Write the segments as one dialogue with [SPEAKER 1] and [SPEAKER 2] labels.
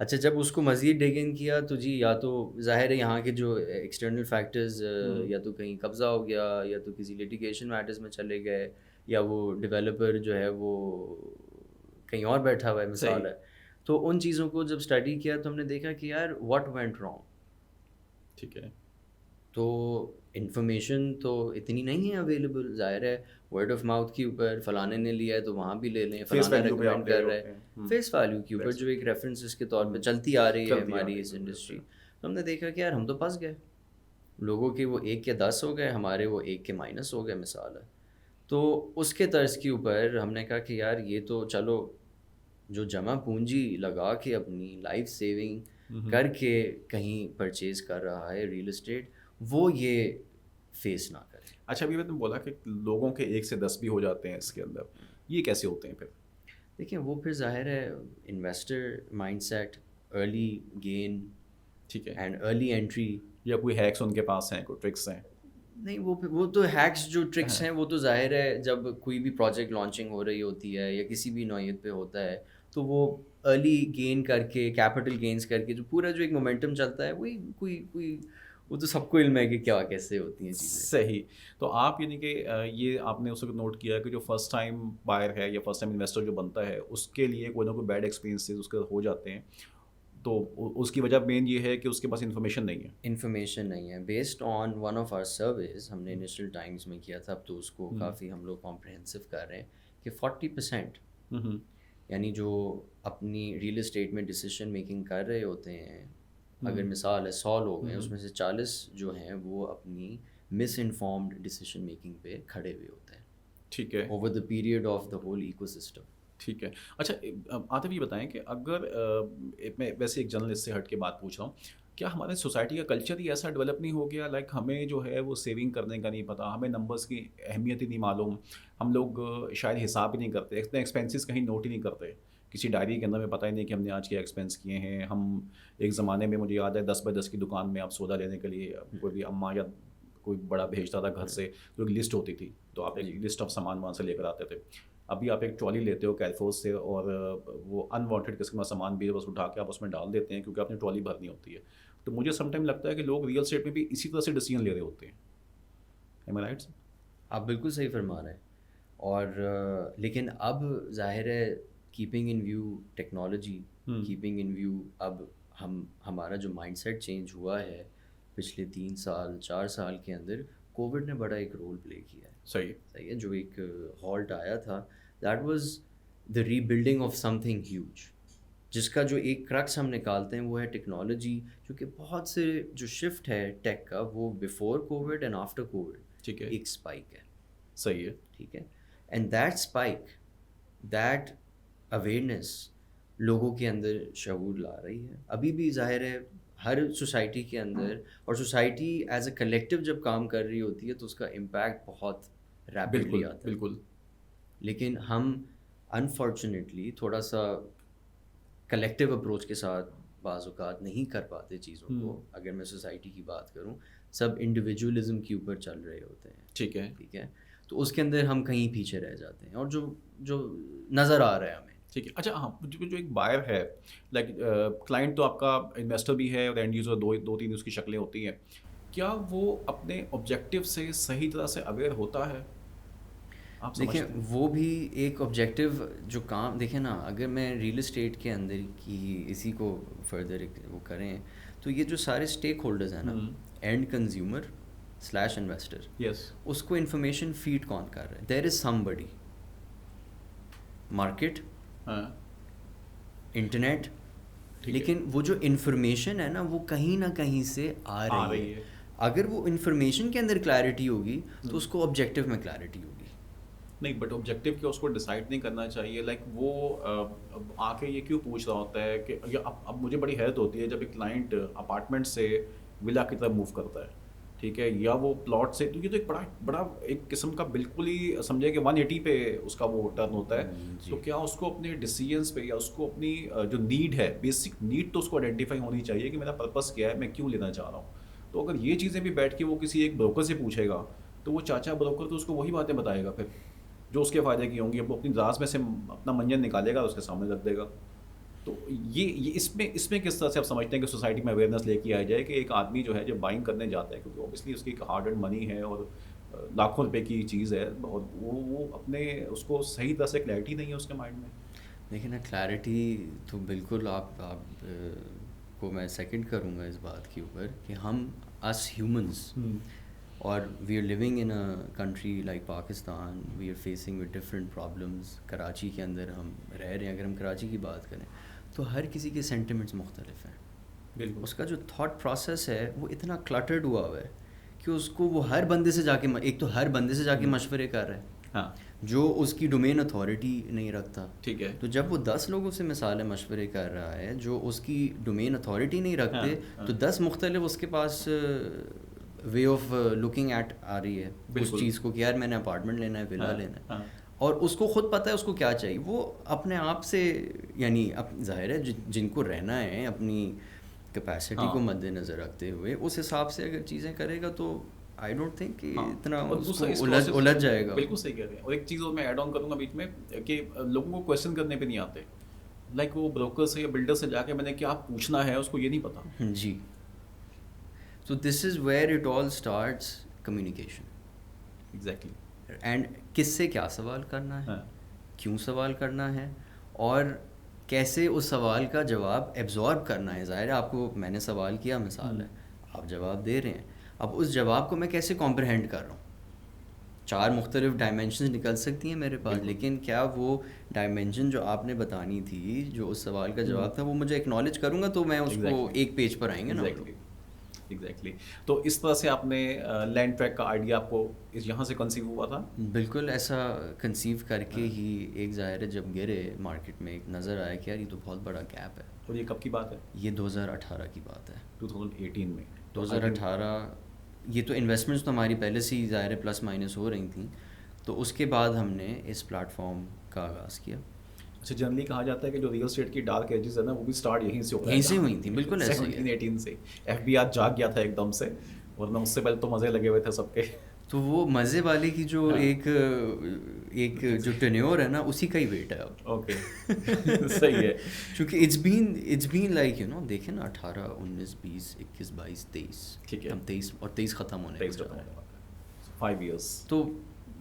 [SPEAKER 1] اچھا جب اس کو مزید ڈگ ان کیا تو جی یا تو ظاہر ہے یہاں کے جو ایکسٹرنل فیکٹرز یا تو کہیں قبضہ ہو گیا یا تو کسی لیٹیگیشن میٹرز میں چلے گئے یا وہ ڈیولپر جو ہے وہ کہیں اور بیٹھا ہوا ہے مثال ہے. تو ان چیزوں کو جب اسٹڈی کیا تو ہم نے دیکھا کہ یار واٹ وینٹ رانگ.
[SPEAKER 2] ٹھیک ہے.
[SPEAKER 1] تو انفارمیشن تو اتنی نہیں ہے اویلیبل. ظاہر ہے ورڈ آف ماؤتھ کے اوپر فلانے نے لیا ہے تو وہاں بھی لے لیں, فلانا ریکمینڈ کر رہا ہے, فیس ویلیو کے اوپر جو ایک ریفرنسز کے طور پہ چلتی آ رہی ہے ہماری اس انڈسٹری. تو ہم نے دیکھا کہ یار ہم تو پھنس گئے, لوگوں کے وہ 1 کے 10 ہو گئے, ہمارے وہ 1 کے مائنس ہو گئے مثال ہے. تو اس کے طرز کے اوپر ہم نے کہا کہ یار یہ تو چلو جو جمع پونجی لگا کے اپنی لائف سیونگ کر کے کہیں پرچیز کر رہا ہے ریئل اسٹیٹ, وہ یہ فیس نہ کرے.
[SPEAKER 2] اچھا ابھی میں نے بولا کہ لوگوں کے 1 سے 10 بھی ہو جاتے ہیں اس کے اندر, یہ کیسے ہوتے ہیں پھر؟
[SPEAKER 1] دیکھیں وہ پھر ظاہر ہے investor mindset, early gain,
[SPEAKER 2] ٹھیک ہے,
[SPEAKER 1] اینڈ ارلی انٹری,
[SPEAKER 2] یا کوئی ہیکس ان کے پاس ہیں, کوئی ٹرکس ہیں؟
[SPEAKER 1] نہیں وہ تو ہیکس جو ٹرکس ہیں وہ تو ظاہر ہے جب کوئی بھی پروجیکٹ لانچنگ ہو رہی ہوتی ہے یا کسی بھی نوعیت پہ ہوتا ہے تو وہ ارلی گین کر کے کیپٹل گینز کر کے جو پورا جو ایک مومنٹم چلتا ہے وہی کوئی وہ تو سب کو علم ہے کہ کیا کیسے ہوتی ہیں چیزیں.
[SPEAKER 2] صحیح. تو آپ یعنی کہ یہ آپ نے اس وقت نوٹ کیا کہ جو فرسٹ ٹائم بائر ہے یا فرسٹ ٹائم انویسٹر جو بنتا ہے اس کے لیے کوئی نہ کوئی بیڈ ایکسپیرینسز اس کے ہو جاتے ہیں, تو اس کی وجہ مین یہ ہے کہ اس کے پاس انفارمیشن نہیں ہے.
[SPEAKER 1] Based on one of our surveys ہم نے انیشیل ٹائمز میں کیا تھا, اب تو اس کو کافی ہم لوگ کمپریہنسو کر رہے ہیں کہ 40% یعنی جو اپنی ریئل اسٹیٹ میں ڈیسیشن میکنگ کر رہے ہوتے ہیں, اگر مثال ہے 100 لوگ ہیں اس میں سے 40 جو ہیں وہ اپنی مس انفارمڈ ڈیسیشن میکنگ پہ کھڑے ہوئے ہوتے ہیں.
[SPEAKER 2] ٹھیک ہے,
[SPEAKER 1] over the period of the whole ecosystem.
[SPEAKER 2] ٹھیک ہے. اچھا آتف یہ بتائیں کہ اگر میں ویسے ایک جرنلسٹ سے ہٹ کے بات پوچھ رہا ہوں, کیا ہمارے سوسائٹی کا کلچر ہی ایسا ڈیولپ نہیں ہو گیا, لائک ہمیں جو ہے وہ سیونگ کرنے کا نہیں پتہ, ہمیں نمبرس کی اہمیت ہی نہیں معلوم, ہم لوگ شاید حساب ہی نہیں کرتے, اتنے ایکسپینسز کہیں نوٹ ہی نہیں کرتے, کسی ڈائری کے اندر میں پتہ ہی نہیں کہ ہم نے آج کیا ایکسپینس کیے ہیں. ہم ایک زمانے میں مجھے یاد ہے 10x10 کی دکان میں آپ سودا لینے کے لیے کوئی بھی اماں یا کوئی بڑا بھیجتا تھا گھر سے, تو ایک لسٹ ہوتی تھی, تو آپ ایک لسٹ آف سامان وہاں سے لے کر آتے تھے. ابھی آپ ایک ٹرالی لیتے ہو کیرفورس سے اور وہ انوانٹیڈ قسم کا سامان بھی ہے, بس اٹھا کے آپ اس میں ڈال دیتے ہیں کیونکہ آپ نے ٹرالی بھرنی ہوتی ہے. تو مجھے سم ٹائم لگتا ہے کہ لوگ ریئل اسٹیٹ میں بھی اسی طرح سے ڈیسیجن لے رہے ہوتے ہیں. ایم آئی رائٹ؟
[SPEAKER 1] آپ بالکل صحیح فرما رہے ہیں. اور لیکن اب ظاہر ہے keeping in view technology, keeping in view اب ہمارا جو مائنڈ سیٹ چینج ہوا ہے پچھلے 3 سال 4 سال کے اندر, کووڈ نے بڑا ایک رول پلے کیا ہے. صحیح ہے, جو ایک ہالٹ آیا تھا that was the rebuilding of something huge, جس کا جو ایک کرکس ہم نکالتے ہیں وہ ہے ٹیکنالوجی, کیونکہ بہت سے جو شفٹ ہے ٹیک کا وہ before Covid and after Covid
[SPEAKER 2] ٹھیک ہے
[SPEAKER 1] ایک اسپائک ہے.
[SPEAKER 2] صحیح ہے,
[SPEAKER 1] ٹھیک ہے, and that spike that awareness لوگوں کے اندر شعور لا رہی ہے. ابھی بھی ظاہر ہے ہر سوسائٹی کے اندر, اور سوسائٹی ایز اے کلیکٹیو جب کام کر رہی ہوتی ہے تو اس کا امپیکٹ بہت ریپڈلی آتا ہے.
[SPEAKER 2] بالکل.
[SPEAKER 1] لیکن ہم انفارچونیٹلی تھوڑا سا کلیکٹیو اپروچ کے ساتھ بعض اوقات نہیں کر پاتے چیزوں کو. اگر میں سوسائٹی کی بات کروں, سب انڈیویجولزم کے اوپر چل رہے ہوتے ہیں.
[SPEAKER 2] ٹھیک ہے,
[SPEAKER 1] ٹھیک ہے, تو اس کے اندر ہم کہیں پیچھے رہ جاتے ہیں, اور جو نظر آ رہا ہے ہمیں.
[SPEAKER 2] ٹھیک ہے. اچھا ہاں, جو ایک بائر ہے, لائک کلائنٹ تو آپ کا انویسٹر بھی ہے اور اینڈ یوزر, دو تین اس کی شکلیں ہوتی ہیں, کیا وہ اپنے آبجیکٹیو سے صحیح طرح سے اویئر ہوتا ہے؟ آپ
[SPEAKER 1] دیکھیں وہ بھی ایک آبجیکٹیو جو کام, دیکھیں نا, اگر میں ریئل اسٹیٹ کے اندر کی اسی کو فردر وہ کریں تو یہ جو سارے اسٹیک ہولڈرز ہیں نا, اینڈ کنزیومر / انویسٹر,
[SPEAKER 2] یس,
[SPEAKER 1] اس کو انفارمیشن فیڈ کون کر رہا ہے؟ دیر از سم بڈی, مارکیٹ, انٹرنیٹ, لیکن وہ جو انفارمیشن ہے نا وہ کہیں نہ کہیں سے آ رہی ہے. اگر وہ انفارمیشن کے اندر کلیئرٹی ہوگی تو اس کو آبجیکٹیو میں کلیئرٹی ہوگی.
[SPEAKER 2] نہیں, بٹ آبجیکٹیو کیا اس کو ڈیسائڈ نہیں کرنا چاہیے؟ لائک وہ آ کے یہ کیوں پوچھ رہا ہوتا ہے کہ اب مجھے بڑی حیرت ہوتی ہے جب ایک کلائنٹ اپارٹمنٹ سے ولا کی طرف موو کرتا ہے, ٹھیک ہے, یا وہ پلاٹ سے, تو یہ تو ایک بڑا ایک قسم کا بالکل ہی سمجھے کہ 180 پہ اس کا وہ ٹرن ہوتا ہے. تو کیا اس کو اپنے ڈیسیجنس پہ یا اس کو اپنی جو نیڈ ہے, بیسک نیڈ, تو اس کو آئیڈینٹیفائی ہونی چاہیے کہ میرا پرپس کیا ہے, میں کیوں لینا چاہ رہا ہوں. تو اگر یہ چیزیں بھی بیٹھ کے وہ کسی ایک بروکر سے پوچھے گا تو وہ چاچا بروکر تو اس کو وہی باتیں بتائے گا پھر جو اس کے فائدے کی ہوں گی. اب وہ اپنی دراز میں سے اپنا منجن نکالے گا اور اس کے سامنے رکھ دے گا. تو یہ اس میں کس طرح سے آپ سمجھتے ہیں کہ سوسائٹی میں اویئرنیس لے کے آئی جائے کہ ایک آدمی جو ہے جب بائنگ کرنے جاتا ہے کیونکہ اوبیسلی اس کی ایک ہارڈ اینڈ منی ہے اور لاکھوں روپے کی چیز ہے اور وہ اپنے اس کو صحیح طرح سے کلیئرٹی نہیں ہے اس کے مائنڈ میں.
[SPEAKER 1] دیکھیں نا کلیئرٹی تو بالکل آپ کو میں سیکنڈ کروں گا اس بات کے اوپر کہ ہم اس ہیومنس اور we are living in a country like Pakistan, we are facing with different problems. Karachi کے اندر ہم رہ رہے ہیں, اگر ہم کراچی کی بات کریں تو ہر کسی کے سینٹیمنٹس مختلف ہیں.
[SPEAKER 2] بالکل
[SPEAKER 1] اس کا جو تھاٹ پروسیس ہے وہ اتنا کلٹرڈ ہوا ہوا ہے کہ اس کو وہ ہر بندے سے جا کے ایک تو ہر بندے سے جا کے مشورے کر رہا ہے
[SPEAKER 2] ہاں
[SPEAKER 1] جو اس کی ڈومین اتھارٹی نہیں رکھتا.
[SPEAKER 2] ٹھیک ہے.
[SPEAKER 1] تو جب وہ 10 لوگوں سے مثالیں مشورے کر رہا ہے جو اس کی ڈومین اتھارٹی نہیں رکھتے, تو 10 مختلف اس کے پاس وے آف لکنگ ایٹ آ رہی ہے اس چیز کو کہ یار میں نے اپارٹمنٹ لینا ہے, ولا لینا ہے, اور اس کو خود پتہ ہے اس کو کیا چاہیے. وہ اپنے آپ سے یعنی ظاہر ہے جن کو رہنا ہے اپنی کیپیسٹی کو مد نظر رکھتے ہوئے اس حساب سے اگر چیزیں کرے گا تو آئی ڈونٹ تھنک کہ اتنا الجھ جائے گا.
[SPEAKER 2] بالکل صحیح کہہ رہے ہیں. اور ایک چیز اور میں ایڈ آن کروں گا بیچ میں کہ لوگوں کو کویشچن کرنے پہ نہیں آتے. لائک وہ بروکر سے یا بلڈر سے جا کے میں نے کیا پوچھنا ہے اس کو یہ نہیں پتا.
[SPEAKER 1] جی, so this is where it all starts communication.
[SPEAKER 2] Exactly.
[SPEAKER 1] And کس سے کیا سوال کرنا ہے, کیوں سوال کرنا ہے, اور کیسے اس سوال کا جواب ایبزارب کرنا ہے. ظاہر ہے آپ کو میں نے سوال کیا, مثال ہے, آپ جواب دے رہے ہیں, اب اس جواب کو میں کیسے کمپریہینڈ کر رہا ہوں. 4 مختلف ڈائمینشنز نکل سکتی ہیں میرے پاس, لیکن کیا وہ ڈائمینشن جو آپ نے بتانی تھی, جو اس سوال کا جواب تھا, وہ مجھے ایکنالج کروں گا تو میں اس کو ایک پیج پر آئیں گے نا.
[SPEAKER 2] ایگزیکٹلی. تو اس طرح سے آپ نے لینڈ ٹریک کا آئیڈیا آپ کو یہاں سے کنسیو ہوا تھا؟
[SPEAKER 1] بالکل ایسا کنسیو کر کے ہی ایک ظاہر ہے جب گرے مارکیٹ میں ایک نظر آیا کہ یار یہ تو بہت بڑا گیپ ہے.
[SPEAKER 2] اور یہ کب کی بات ہے؟
[SPEAKER 1] یہ 2018 کی بات ہے.
[SPEAKER 2] 2018 میں.
[SPEAKER 1] 2018 یہ تو انویسٹمنٹس تو ہماری پہلے سے ہی ظاہر پلس مائنس ہو رہی تھیں, تو اس کے بعد ہم نے اس پلیٹ فارم کا آغاز کیا.
[SPEAKER 2] اچھا, جنرلی کہا جاتا ہے کہ جو ریئل اسٹیٹ کی ڈارک ایجز ہے نا وہ بھی اسٹارٹ یہیں سے ہوتا ہے.
[SPEAKER 1] یہیں سے ہوئی تھیں, بالکل ایسے
[SPEAKER 2] 17-18 سے. ایف بی آر جاگ گیا تھا ایک دم سے, ورنہ اس سے پہلے تو مزے لگے ہوئے تھے سب کے.
[SPEAKER 1] تو وہ مزے والے کی جو ایک جو ٹینیور ہے نا اسی کا ہی ویٹ ہے اب.
[SPEAKER 2] اوکے صحیح ہے.
[SPEAKER 1] چونکہ it's been like you know دیکھیں نا 18 19 20 21 22 23,
[SPEAKER 2] ٹھیک ہے,
[SPEAKER 1] ہم 23 اور 23 ختم ہونے
[SPEAKER 2] 5 ایئرس.
[SPEAKER 1] تو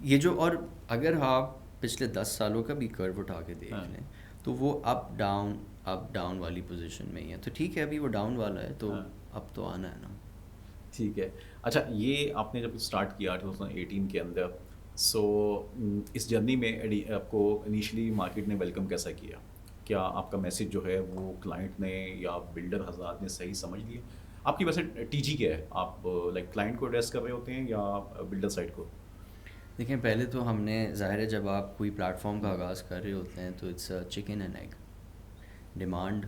[SPEAKER 1] یہ جو, اور اگر آپ پچھلے 10 سالوں کا بھی کرو اٹھا کے دیکھ لیں تو وہ اپ ڈاؤن والی پوزیشن میں ہی ہے. تو ٹھیک ہے ابھی وہ ڈاؤن والا ہے تو اب تو آنا ہے نا.
[SPEAKER 2] ٹھیک ہے. اچھا, یہ آپ نے جب اسٹارٹ کیا 2018 کے اندر, سو اس جرنی میں آپ کو انیشلی مارکیٹ نے ویلکم کیسا کیا؟ کیا آپ کا میسیج جو ہے وہ کلائنٹ نے یا بلڈر حضرات نے صحیح سمجھ لیا؟ آپ کی ویسے ٹی جی کیا ہے, آپ لائک کلائنٹ کو ایڈریس کر رہے ہوتے ہیں یا بلڈر سائڈ کو؟
[SPEAKER 1] دیکھیں پہلے تو ہم نے ظاہر ہے جب آپ کوئی پلیٹ فارم کا آغاز کر رہے ہوتے ہیں تو it's chicken and egg, demand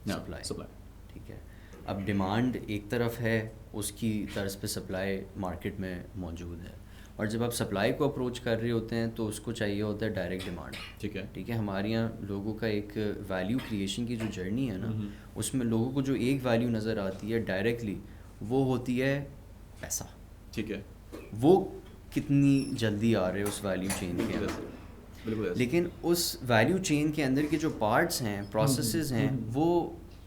[SPEAKER 1] supply. ٹھیک ہے, اب ڈیمانڈ ایک طرف ہے, اس کی طرز پہ سپلائی مارکیٹ میں موجود ہے, اور جب آپ سپلائی کو اپروچ کر رہے ہوتے ہیں تو اس کو چاہیے ہوتا ہے ڈائریکٹ ڈیمانڈ. ٹھیک ہے, ہمارے یہاں لوگوں کا ایک ویلیو کریشن کی جو جرنی ہے نا, اس میں لوگوں کو جو ایک ویلیو نظر آتی ہے ڈائریکٹلی وہ ہوتی ہے پیسہ.
[SPEAKER 2] ٹھیک ہے,
[SPEAKER 1] وہ کتنی جلدی آ رہے ہیں اس ویلیو چین کے اندر, لیکن اس ویلیو چین کے اندر کے جو پارٹس ہیں, پروسیسز ہیں, وہ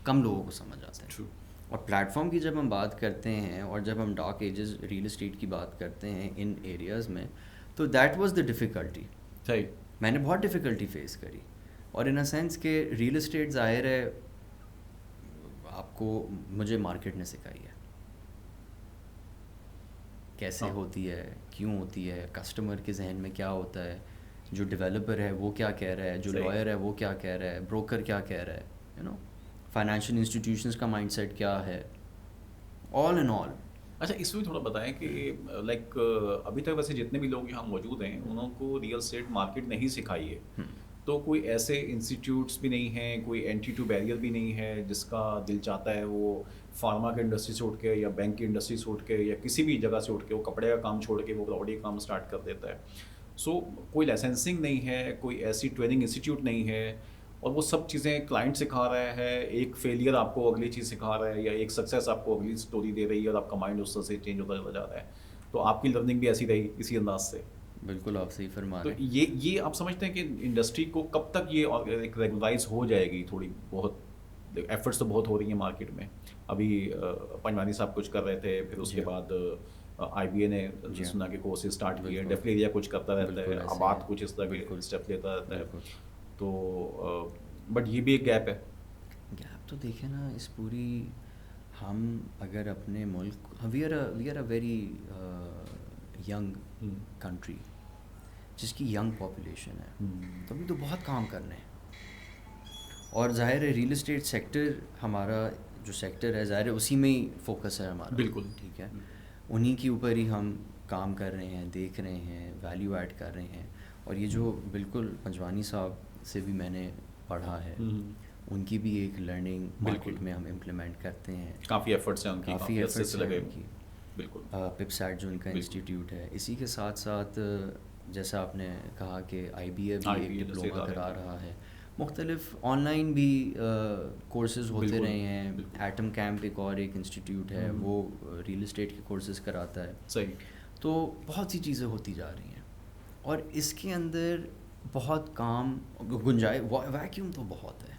[SPEAKER 1] کم لوگوں کو سمجھ آتے ہیں. اور پلیٹ فارم کی جب ہم بات کرتے ہیں اور جب ہم ڈارک ایجز ریئل اسٹیٹ کی بات کرتے ہیں ان ایریاز میں, تو دیٹ واز دا ڈیفیکلٹی. میں نے بہت ڈیفیکلٹی فیس کری, اور ان اے سینس کہ ریئل اسٹیٹ ظاہر ہے آپ کو مجھے مارکیٹ نے سکھائی ہے کیسے ہوتی ہے, کیوں ہوتی ہے, کسٹمر کے ذہن میں کیا ہوتا ہے, جو ڈیولپر ہے وہ کیا کہہ رہا ہے, جو لائر ہے وہ کیا کہہ رہا ہے, بروکر کیا کہہ رہا ہے, یو نو فائنینشیل انسٹیٹیوشنس کا مائنڈ سیٹ کیا ہے, آل ان آل.
[SPEAKER 2] اچھا, اس میں تھوڑا بتائیں کہ لائک ابھی تک ویسے جتنے بھی لوگ یہاں موجود ہیں انہوں کو ریئل اسٹیٹ مارکیٹ نہیں سکھائی ہے, تو کوئی ایسے انسٹیٹیوٹس بھی نہیں ہیں, کوئی اینٹری ٹو بیریئر بھی نہیں ہے جس کا دل چاہتا ہے وہ فارما کے انڈسٹری سے اٹھ کے یا بینک کی انڈسٹری سے اٹھ کے یا کسی بھی جگہ سے اٹھ کے وہ کپڑے کا کام چھوڑ کے وہ پراپرٹی کا کام اسٹارٹ کر دیتا ہے. سو کوئی لائسنسنگ نہیں ہے, کوئی ایسی ٹریننگ انسٹیٹیوٹ نہیں ہے, اور وہ سب چیزیں کلائنٹ سکھا رہا ہے. ایک فیلئر آپ کو اگلی چیز سکھا رہا ہے یا ایک سکسیس آپ کو اگلی اسٹوری دے رہی ہے, اور آپ کا مائنڈ اس طرح سے چینج ہوتا چلا جا رہا ہے. تو آپ کی لرننگ بھی ایسی رہی اسی انداز سے؟
[SPEAKER 1] بالکل آپ صحیح فرما
[SPEAKER 2] تو
[SPEAKER 1] رہے ہیں.
[SPEAKER 2] یہ آپ سمجھتے ہیں کہ انڈسٹری کو کب تک یہ ایک ریگولائز ہو جائے گی؟ تھوڑی بہت ایفرٹس تو بہت ہو رہی ہیں مارکیٹ میں. ابھی پنجوانی صاحب کچھ کر رہے تھے, پھر اس کے بعد آئی بی اے نے سنا کہ کورسز اسٹارٹ کیے, ڈیفلیریا کچھ کرتا رہتا ہے, آباد کچھ اس طرح کے اسٹیپ لیتا رہتا ہے. تو بٹ یہ بھی ایک گیپ ہے.
[SPEAKER 1] گیپ تو دیکھیں نا اس پوری, ہم اگر اپنے ملک, we are a very young country جس کی ینگ پاپولیشن ہے, تو ابھی تو بہت کام کرنے ہیں. اور ظاہر ہے ریئل اسٹیٹ سیکٹر ہمارا جو سیکٹر ہے ظاہر ہے اسی میں ہی فوکس ہے ہمارا.
[SPEAKER 2] بالکل
[SPEAKER 1] ٹھیک ہے, انہی کے اوپر ہی ہم کام کر رہے ہیں, دیکھ رہے ہیں, ویلیو ایڈ کر رہے ہیں. اور یہ جو بالکل پنجوانی صاحب سے بھی میں نے پڑھا ہے, ان کی بھی ایک لرننگ مارکیٹ میں ہم امپلیمنٹ کرتے ہیں.
[SPEAKER 2] کافی ایفرٹس ہیں ان کی,
[SPEAKER 1] کافی ایفرٹس ہیں ان کی.
[SPEAKER 2] بالکل
[SPEAKER 1] پپ سیٹ جو ان کا انسٹیٹیوٹ ہے, اسی کے ساتھ ساتھ جیسا آپ نے کہا کہ آئی بی اے بھی ایک ڈپلوما کرا رہا ہے. مختلف آن لائن بھی کورسز ہوتے رہے ہیں. ایٹم کیمپ ایک اور ایک انسٹیٹیوٹ ہے, وہ ریئل اسٹیٹ کے کورسز کراتا ہے.
[SPEAKER 2] صحیح.
[SPEAKER 1] تو بہت سی چیزیں ہوتی جا رہی ہیں, اور اس کے اندر بہت کام گنجائش, ویکیوم تو بہت ہے.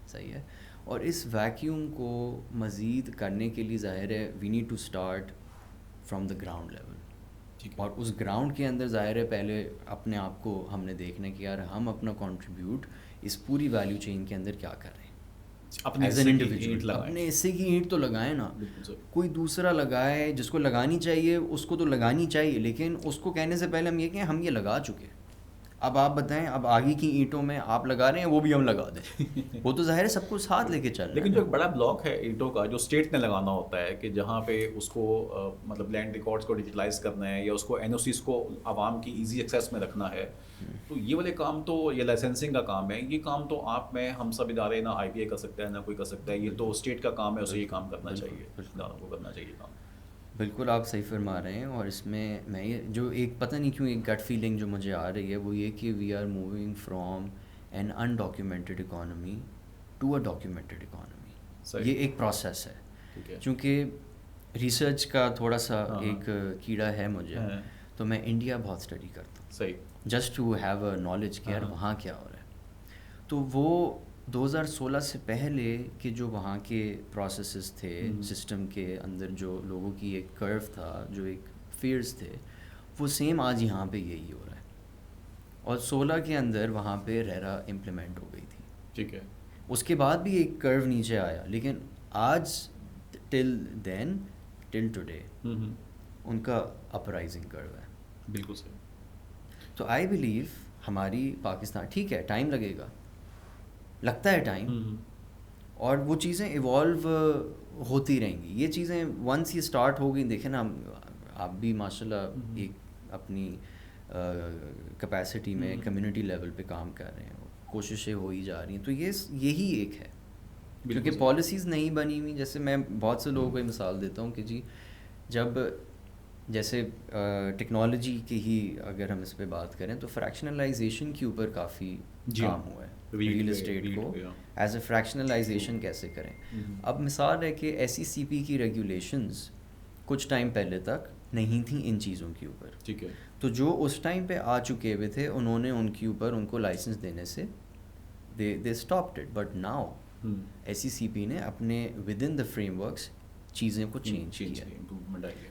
[SPEAKER 1] صحیح ہے. اور اس ویکیوم کو مزید کرنے کے لیے ظاہر ہے we need to start from the ground level. اور اس گراؤنڈ کے اندر ظاہر ہے پہلے اپنے آپ کو ہم نے دیکھنا کہ یار ہم اپنا کنٹریبیوٹ اس پوری ویلیو چین کے اندر کیا کر رہے ہیں ایز این انڈیویجول. اپنے حصے کی اینٹ تو لگائیں نا, کوئی دوسرا لگائے جس کو لگانی چاہیے اس کو تو لگانی چاہیے, لیکن اس کو کہنے سے پہلے ہم یہ کہیں ہم یہ لگا چکے, اب آپ بتائیں اب آگے کی اینٹوں میں آپ لگا رہے ہیں وہ بھی ہم لگا دیں. وہ تو ظاہر ہے سب کو ساتھ لے کے چل رہے ہیں.
[SPEAKER 2] لیکن جو ایک بڑا بلاک ہے اینٹوں کا جو اسٹیٹ نے لگانا ہوتا ہے, کہ جہاں پہ اس کو مطلب لینڈ ریکارڈس کو ڈیجیٹلائز کرنا ہے, یا اس کو این او سیز کو عوام کی ایزی ایکسیس میں رکھنا ہے, تو یہ والے کام تو, یہ لائسنسنگ کا کام ہے, یہ کام تو آپ میں ہم سب ادارے, نہ آئی بی اے کر سکتا ہے نہ کوئی کر سکتا ہے, یہ تو اسٹیٹ کا کام ہے, اسے یہ کام کرنا چاہیے, اداروں کو کرنا چاہیے کام.
[SPEAKER 1] بالکل آپ صحیح فرما رہے ہیں. اور اس میں یہ جو ایک پتہ نہیں کیوں ایک گٹ فیلنگ جو مجھے آ رہی ہے وہ یہ کہ we are moving from an undocumented economy to a documented economy. یہ ایک پروسیس ہے, چونکہ ریسرچ کا تھوڑا سا ایک کیڑا ہے مجھے, تو میں انڈیا بہت اسٹڈی کرتا ہوں.
[SPEAKER 2] صحیح.
[SPEAKER 1] Just to have a knowledge کہ یار وہاں کیا ہو رہا ہے. تو وہ 2016 سے پہلے کہ جو وہاں کے پروسیسز تھے, سسٹم کے اندر جو لوگوں کی ایک کرو تھا, جو ایک فیئرز تھے, وہ سیم آج یہاں پہ یہی ہو رہا ہے. اور 16 کے اندر وہاں پہ ریرا امپلیمنٹ ہو گئی تھی.
[SPEAKER 2] ٹھیک ہے.
[SPEAKER 1] اس کے بعد بھی ایک کرو نیچے آیا, لیکن آج ٹل دین ٹل ٹوڈے ان کا اپرائزنگ کرو ہے.
[SPEAKER 2] بالکل صحیح.
[SPEAKER 1] تو آئی بلیو ہماری پاکستان, ٹھیک ہے ٹائم لگے گا, لگتا ہے ٹائم, اور وہ چیزیں ایوالو ہوتی رہیں گی. یہ چیزیں ونس یہ اسٹارٹ ہو گئی, دیکھیں نا آپ بھی ماشاء اللہ ایک اپنی کیپیسٹی میں کمیونٹی لیول پہ کام کر رہے ہیں, کوششیں ہو ہی جا رہی ہیں. تو یہی ایک ہے, کیونکہ پالیسیز نہیں بنی ہوئی. جیسے میں بہت سے لوگوں کو مثال دیتا ہوں کہ جی جب جیسے ٹیکنالوجی کی ہی اگر ہم اس پہ بات کریں تو فریکشنلائزیشن کے اوپر کافی کام ہوا ہے. ریئل اسٹیٹ کو ایز اے فریکشنلائزیشن کیسے کریں. اب مثال ہے کہ ایس ای سی پی کی ریگولیشنز کچھ ٹائم پہلے تک نہیں تھیں ان چیزوں کے اوپر.
[SPEAKER 2] ٹھیک ہے.
[SPEAKER 1] تو جو اس ٹائم پہ آ چکے ہوئے تھے انہوں نے ان کے اوپر ان کو لائسنس دینے سے they stopped it. But now S E C P نے اپنے within the frameworks چیزیں کو چینج کیا.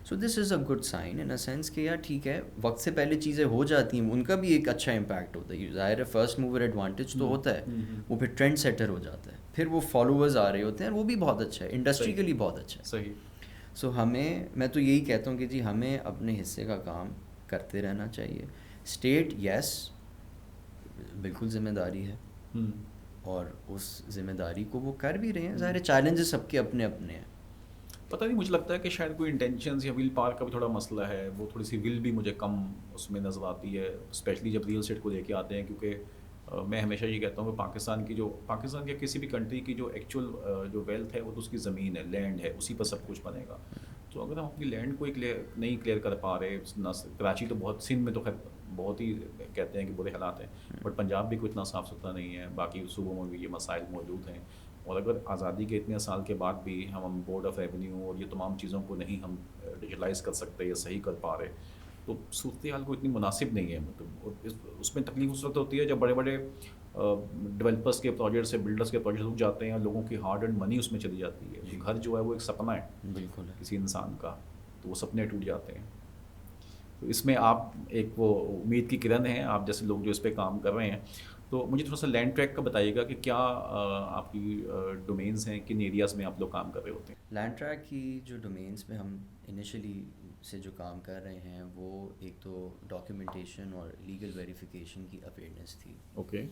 [SPEAKER 1] So this is a good sign in a sense کہ یار ٹھیک ہے وقت سے پہلے چیزیں ہو جاتی ہیں, ان کا بھی ایک اچھا امپیکٹ ہوتا ہے. ظاہر ہے فرسٹ موور ایڈوانٹیج تو ہوتا ہے, وہ پھر ٹرینڈ سیٹر ہو جاتا ہے, پھر وہ فالوورز آ رہے ہوتے ہیں, وہ بھی بہت اچھا ہے, انڈسٹری کے لیے بہت اچھا ہے.
[SPEAKER 2] صحیح.
[SPEAKER 1] سو میں تو یہی کہتا ہوں کہ جی ہمیں اپنے حصے کا کام کرتے رہنا چاہیے. اسٹیٹ یس بالکل ذمہ داری ہے, اور اس ذمہ داری کو وہ کر بھی رہے ہیں. ظاہر چیلنجز سب کے اپنے اپنے ہیں.
[SPEAKER 2] پتہ نہیں, مجھے لگتا ہے کہ شاید کوئی انٹینشنز یا ول پاور کا بھی تھوڑا مسئلہ ہے. وہ تھوڑی سی ول بھی مجھے کم اس میں نظر آتی ہے, اسپیشلی جب ریئل اسٹیٹ کو لے کے آتے ہیں. کیونکہ میں ہمیشہ یہ کہتا ہوں کہ پاکستان کے کسی بھی کنٹری کی جو ایکچوئل جو ویلتھ ہے وہ تو اس کی زمین ہے, لینڈ ہے, اسی پر سب کچھ بنے گا. تو اگر ہم اپنی لینڈ کو نہیں کلیئر کر پا رہے, کراچی تو بہت, سندھ میں تو خیر بہت ہی کہتے ہیں کہ برے حالات ہیں, بٹ پنجاب بھی کوئی اتنا صاف ستھرا نہیں ہے, باقی صوبوں میں بھی یہ مسائل موجود ہیں. اور اگر آزادی کے اتنے سال کے بعد بھی ہم بورڈ آف ریونیو اور یہ تمام چیزوں کو نہیں ہم ڈیجیٹلائز کر سکتے یا صحیح کر پا رہے, تو صورتحال کو اتنی مناسب نہیں ہے. مطلب اس میں تکلیف اس وقت ہوتی ہے جب بڑے بڑے ڈیولپرس کے پروجیکٹس سے بلڈرس کے پروجیکٹس رک جاتے ہیں اور لوگوں کی ہارڈ اینڈ منی اس میں چلی جاتی ہے. گھر جو ہے وہ ایک سپنا ہے
[SPEAKER 1] بالکل ہے.
[SPEAKER 2] کسی انسان کا, تو وہ سپنے ٹوٹ جاتے ہیں. تو اس میں آپ ایک وہ امید کی کرن ہیں, آپ جیسے لوگ جو اس پہ کام کر رہے ہیں. تو مجھے تھوڑا سا لینڈ ٹریک کا بتائیے گا کہ کیا آپ کی ڈومینس ہیں, کن ایریاز میں آپ لوگ کام کر رہے ہوتے ہیں.
[SPEAKER 1] لینڈ ٹریک کی جو ڈومینس میں ہم انیشلی سے جو کام کر رہے ہیں وہ ایک تو ڈاکیومنٹیشن اور لیگل ویریفیکیشن کی اویئرنیس تھی.
[SPEAKER 2] اوکے.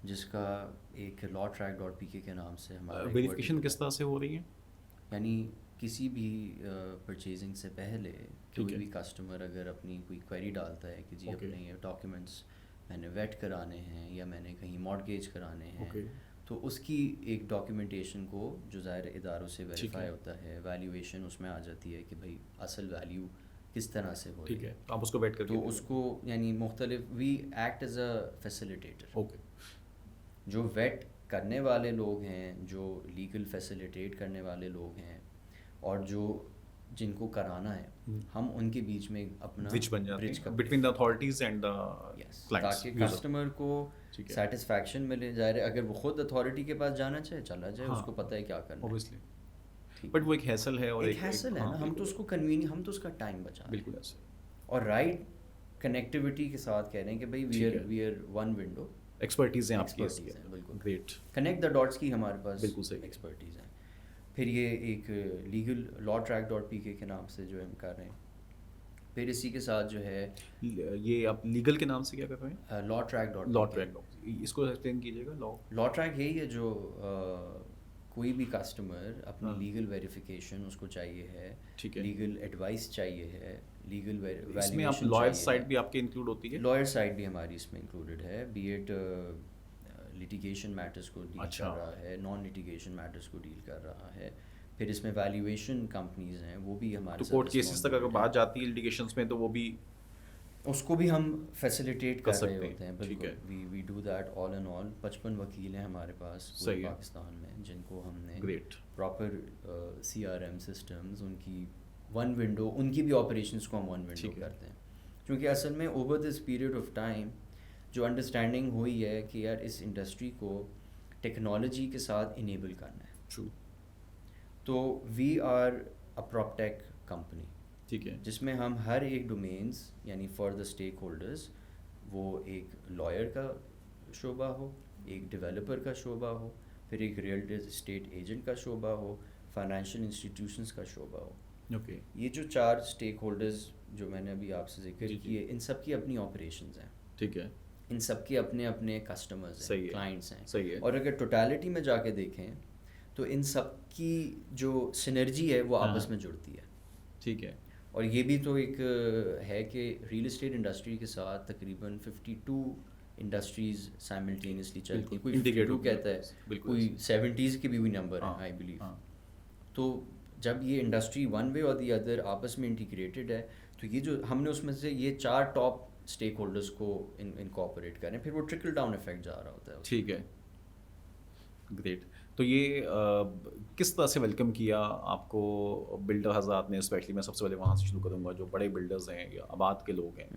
[SPEAKER 1] جس کا ایک lawtrack.pk کے نام سے ہمارا
[SPEAKER 2] ویریفیکیشن کس طرح سے ہو رہی ہے؟
[SPEAKER 1] یعنی کسی بھی پرچیزنگ سے پہلے کوئی بھی کسٹمر اگر اپنی کوئی کوئری ڈالتا ہے کہ جی اپنے یہ ڈاکیومنٹس میں نے ویٹ کرانے ہیں یا میں نے کہیں مارگیج کرانے ہیں, تو اس کی ایک ڈاکیومنٹیشن کو جو ظاہر اداروں سے ویریفائی ہوتا ہے, ویلیویشن اس میں آ جاتی ہے کہ بھائی اصل ویلیو کس طرح سے ہو رہی ہے.
[SPEAKER 2] آپ اس کو ویٹ کر
[SPEAKER 1] تو اس کو یعنی مختلف we act as a facilitator.
[SPEAKER 2] Okay.
[SPEAKER 1] جو ویٹ کرنے والے لوگ ہیں, جو لیگل فیسیلیٹیٹ کرنے والے لوگ ہیں, اور جو جن کو کرانا ہے, ہم ان کے بیچ میں اپنا
[SPEAKER 2] برج بن جاتے ہیں between the authorities and the clients,
[SPEAKER 1] تاکہ کسٹمر کو سیٹسفیکشن ملے. ظاہر ہے اگر وہ خود اتھارٹی کے پاس جانا چاہے چلا جائے, اس کو پتہ ہے کیا کرنا ہے.
[SPEAKER 2] بٹ وہ ایک ہیسل ہے, اور
[SPEAKER 1] ایک ہیسل ہے نا, ہم تو اس کو کنوینئنٹ, ہم تو اس کا ٹائم بچا رہے ہیں.
[SPEAKER 2] بالکل ایسے.
[SPEAKER 1] اور رائٹ کنیکٹیوٹی کے ساتھ کہہ رہے ہیں کہ بھائی we are one window.
[SPEAKER 2] Expertise ہیں آپ کی.
[SPEAKER 1] بالکل.
[SPEAKER 2] گریٹ.
[SPEAKER 1] کنیکٹ دا ڈاٹس کی ہمارے پاس
[SPEAKER 2] بالکل صحیح
[SPEAKER 1] ایکسپرٹیز ہیں. پھر یہ ایک لیگل lawtrack.pk کے نام سے جو ہم کر رہے ہیں. پھر اسی کے ساتھ جو ہے
[SPEAKER 2] یہ آپ لیگل کے نام سے کیا کر رہے ہیں؟
[SPEAKER 1] lawtrack.
[SPEAKER 2] اس کو ایکسپلین کیجیے گا.
[SPEAKER 1] lawtrack یہی ہے جو کوئی بھی کسٹمر اپنی لیگل ویریفیکیشن اس کو چاہیے ہے, لیگل ایڈوائس چاہیے ہے, لیگل ویلیویشن.
[SPEAKER 2] اس میں آپ لائر سائڈ بھی آپ کے انکلوڈ ہوتی ہے؟
[SPEAKER 1] لائر سائڈ بھی ہماری اس میں انکلوڈیڈ ہے, بی ایٹ لیٹیگیشن میٹرز کو ڈیل کر رہا ہے, نان لیٹیگیشن میٹرز کو ڈیل کر رہا ہے. پھر اس میں ویلیویشن کمپنیز ہیں, وہ بھی ہمارے
[SPEAKER 2] کورٹ کیسز تک اگر بات جاتی ہے لیٹیگیشنز میں, تو وہ بھی
[SPEAKER 1] اس کو بھی ہم فیسیلیٹیٹ کر رہے ہوتے ہیں. بالکل. We do that all and all. 55 وکیل ہیں ہمارے پاس پورے پاکستان میں, جن کو ہم نے پراپر CRM سسٹمز, ان کی ون ونڈو, ان کی بھی آپریشنس کو ہم ون ونڈو کرتے ہیں. کیونکہ اصل میں over this period of time جو انڈرسٹینڈنگ ہوئی ہے کہ یار اس انڈسٹری کو ٹیکنالوجی کے ساتھ انیبل کرنا ہے. تو وی آر اے پراپٹیک کمپنی,
[SPEAKER 2] ٹھیک ہے,
[SPEAKER 1] جس میں ہم ہر ایک ڈومینس یعنی فار دا اسٹیک ہولڈرز, وہ ایک لائر کا شعبہ ہو, ایک ڈیولپر کا شعبہ ہو, پھر ایک ریئل اسٹیٹ ایجنٹ کا شعبہ ہو, فائنینشیل انسٹیٹیوشنس کا شعبہ ہو.
[SPEAKER 2] اوکے.
[SPEAKER 1] یہ جو 4 اسٹیک ہولڈرز جو میں نے ابھی آپ سے ذکر کیے, ان سب کی اپنی آپریشنز ہیں.
[SPEAKER 2] ٹھیک ہے.
[SPEAKER 1] ان سب کے اپنے اپنے کسٹمرز ہیں, کلائنٹس ہیں.
[SPEAKER 2] صحیح ہے.
[SPEAKER 1] اور اگر ٹوٹیلٹی میں جا کے دیکھیں تو ان سب کی جو سینرجی ہے وہ آپس میں جڑتی ہے.
[SPEAKER 2] ٹھیک ہے.
[SPEAKER 1] اور یہ بھی تو ایک ہے کہ ریئل اسٹیٹ انڈسٹری کے ساتھ تقریباً 52 انڈسٹریز سائملٹینیسلی چلتی ہیں. کوئی 52 کہتا ہے, کوئی 70s کی بھی ہوئی نمبر ہے آئی بلیو. تو جب یہ انڈسٹری ون وے اور دی ادر آپس میں انٹیگریٹڈ ہے, تو یہ جو ہم نے اس میں سے یہ 4 ٹاپ اسٹیک ہولڈرس کو انکارپوریٹ کریں, پھر وہ ٹرکل ڈاؤن افیکٹ جا رہا ہوتا ہے.
[SPEAKER 2] ٹھیک ہے. گریٹ. تو یہ کس طرح سے ویلکم کیا آپ کو بلڈر حضرات نے؟ اسپیشلی میں سب سے پہلے وہاں سے شروع کروں گا, جو بڑے بلڈرز ہیں یا آباد کے لوگ ہیں,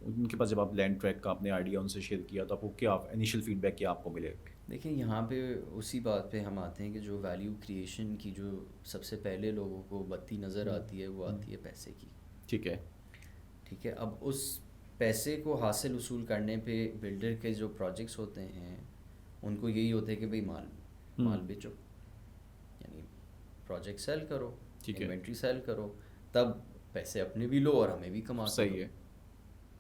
[SPEAKER 2] ان کے پاس جب آپ لینڈ ٹریک کا اپنے آئیڈیا ان سے شیئر کیا, تو آپ کو کیا انیشیل فیڈ بیک کیا آپ کو ملے؟
[SPEAKER 1] دیکھیں یہاں پہ اسی بات پہ ہم آتے ہیں کہ جو ویلیو کریشن کی جو سب سے پہلے لوگوں کو بتی نظر آتی ہے, وہ آتی ہے پیسے کی.
[SPEAKER 2] ٹھیک ہے.
[SPEAKER 1] ٹھیک ہے. اب اس پیسے کو حاصل وصول کرنے پہ بلڈر کے جو پروجیکٹس ہوتے ہیں, ان کو یہی ہوتا ہے کہ بھئی مال بیچو, یعنی پروجیکٹ سیل کرو, انوینٹری سیل کرو, تب پیسے اپنے بھی لو اور ہمیں بھی کما.
[SPEAKER 2] صحیح ہے.